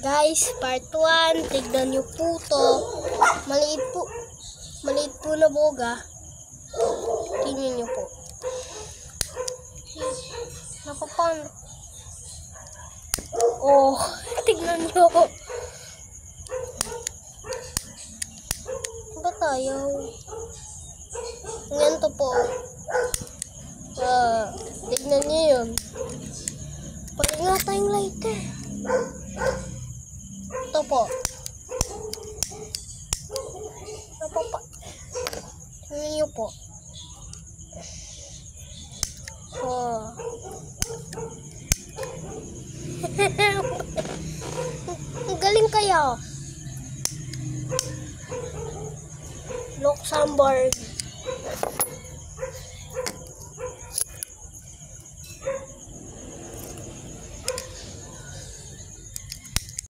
Guys, part 1. Tignan nyo po to. Maliit po na boga. Tignan nyo po. Napapan. Oh, tignan nyo. Ba't ayaw? Ganito po. Tignan nyo yun. Pwede nga tayong lighter. Ito po. Napapa. Tignan nyo po. Ang galing kaya. Luxembourg.